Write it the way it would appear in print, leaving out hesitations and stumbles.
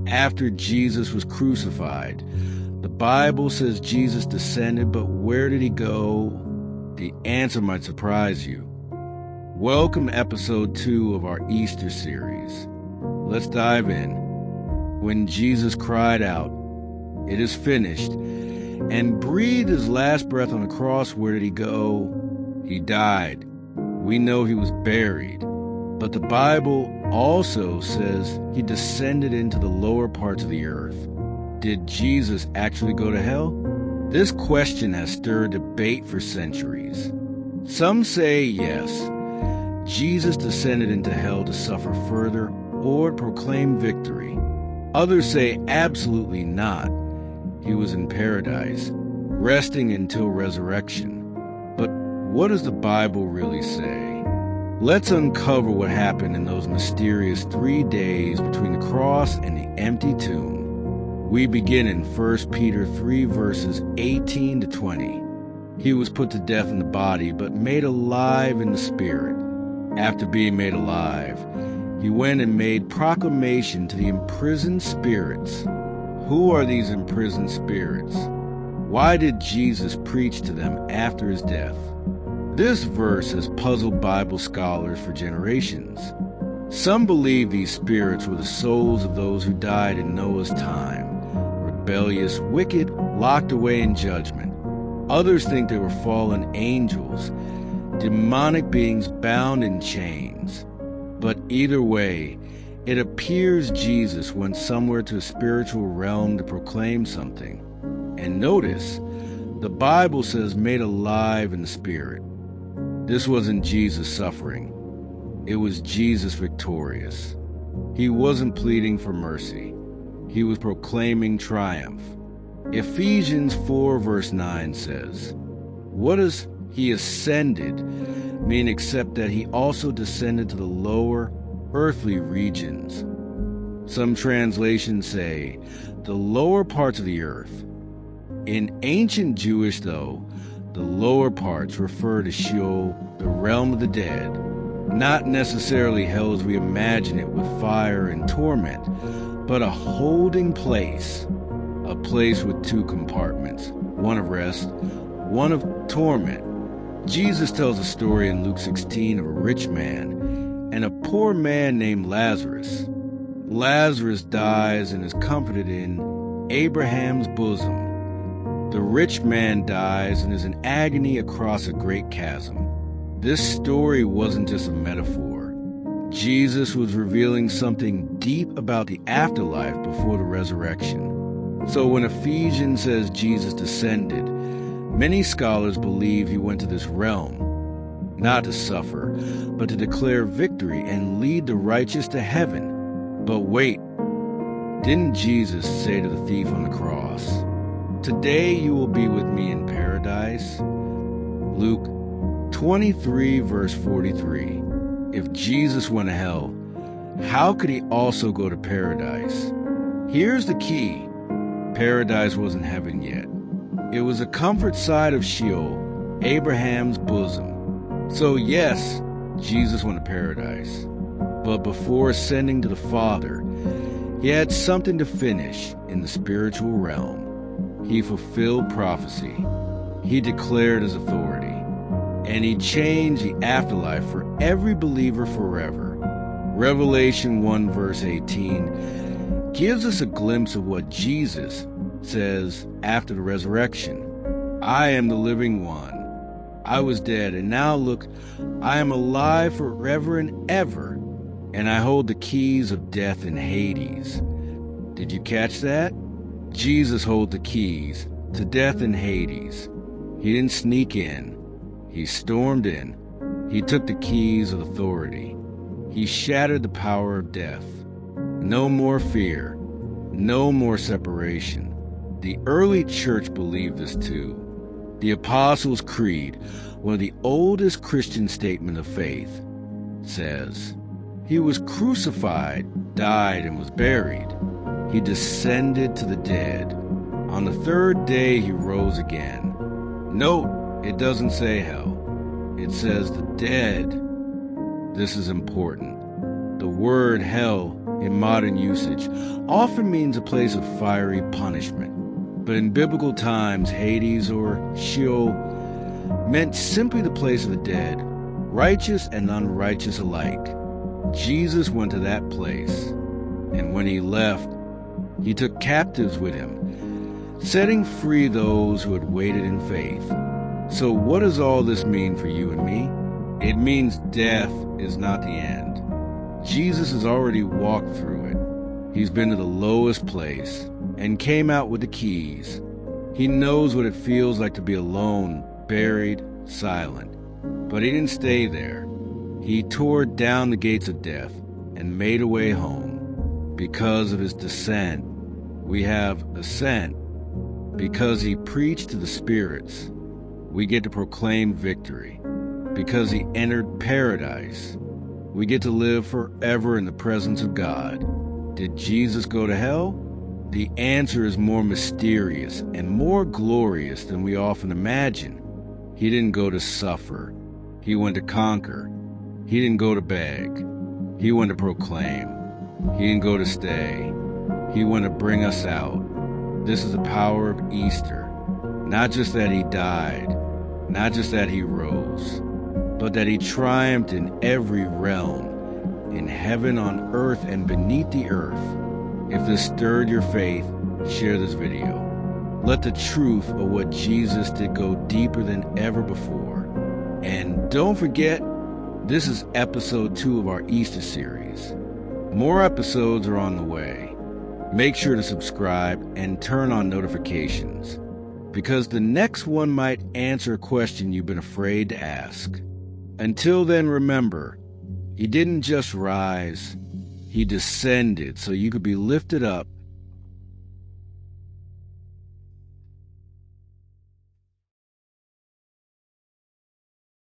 after Jesus was crucified. The Bible says Jesus descended, but where did he go? The answer might surprise you. Welcome to episode 2 of our Easter series. Let's dive in. When Jesus cried out, "It is finished," and breathed his last breath on the cross, where did he go? He died. We know he was buried. But the Bible also says he descended into the lower parts of the earth. Did Jesus actually go to hell? This question has stirred debate for centuries. Some say yes, Jesus descended into hell to suffer further or proclaim victory. Others say absolutely not. He was in paradise, resting until resurrection. But what does the Bible really say? Let's uncover what happened in those mysterious 3 days between the cross and the empty tomb. We begin in 1 Peter 3 verses 18 to 20. He was put to death in the body, but made alive in the spirit. After being made alive, he went and made proclamation to the imprisoned spirits. Who are these imprisoned spirits? Why did Jesus preach to them after his death? This verse has puzzled Bible scholars for generations. Some believe these spirits were the souls of those who died in Noah's time, rebellious, wicked, locked away in judgment. Others think they were fallen angels, demonic beings bound in chains. But either way, it appears Jesus went somewhere to a spiritual realm to proclaim something. And notice, the Bible says made alive in the spirit. This wasn't Jesus suffering. It was Jesus victorious. He wasn't pleading for mercy. He was proclaiming triumph. Ephesians 4 verse 9 says, "What does he ascended mean except that he also descended to the lower earthly regions?" Some translations say the lower parts of the earth. In ancient Jewish, though, the lower parts refer to Sheol, the realm of the dead, not necessarily hell as we imagine it with fire and torment, but a holding place, a place with 2 compartments, one of rest, one of torment. Jesus tells a story in Luke 16 of a rich man and a poor man named Lazarus. Lazarus dies and is comforted in Abraham's bosom. The rich man dies and is in agony across a great chasm. This story wasn't just a metaphor. Jesus was revealing something deep about the afterlife before the resurrection. So when Ephesians says Jesus descended, many scholars believe he went to this realm, not to suffer, but to declare victory and lead the righteous to heaven. But wait, didn't Jesus say to the thief on the cross, "Today you will be with me in paradise"? Luke 23 verse 43. If Jesus went to hell, how could he also go to paradise? Here's the key. Paradise wasn't heaven yet. It was a comfort side of Sheol, Abraham's bosom. So yes, Jesus went to paradise. But before ascending to the Father, he had something to finish in the spiritual realm. He fulfilled prophecy. He declared his authority. And he changed the afterlife for every believer forever. Revelation 1 verse 18 gives us a glimpse of what Jesus says after the resurrection. "I am the living one. I was dead, and now look, I am alive forever and ever, and I hold the keys of death and Hades." Did you catch that? Jesus holds the keys to death and Hades. He didn't sneak in. He stormed in. He took the keys of authority. He shattered the power of death. No more fear. No more separation. The early church believed this too. The Apostles' Creed, one of the oldest Christian statements of faith, says, "He was crucified, died, and was buried. He descended to the dead. On the 3rd day he rose again." Note, it doesn't say hell. It says the dead. This is important. The word hell in modern usage often means a place of fiery punishment. But in biblical times, Hades or Sheol meant simply the place of the dead, righteous and unrighteous alike. Jesus went to that place, and when he left, he took captives with him, setting free those who had waited in faith. So what does all this mean for you and me? It means death is not the end. Jesus has already walked through it. He's been to the lowest place and came out with the keys. He knows what it feels like to be alone, buried, silent. But he didn't stay there. He tore down the gates of death and made a way home. Because of his descent, we have ascent. Because he preached to the spirits, we get to proclaim victory. Because he entered paradise, we get to live forever in the presence of God. Did Jesus go to hell? The answer is more mysterious and more glorious than we often imagine. He didn't go to suffer. He went to conquer. He didn't go to beg. He went to proclaim. He didn't go to stay. He went to bring us out. This is the power of Easter. Not just that he died, not just that he rose, but that he triumphed in every realm, in heaven, on earth, and beneath the earth. If this stirred your faith, share this video. Let the truth of what Jesus did go deeper than ever before. And don't forget, this is episode 2 of our Easter series. More episodes are on the way. Make sure to subscribe and turn on notifications, because the next one might answer a question you've been afraid to ask. Until then, remember, he didn't just rise, he descended so you could be lifted up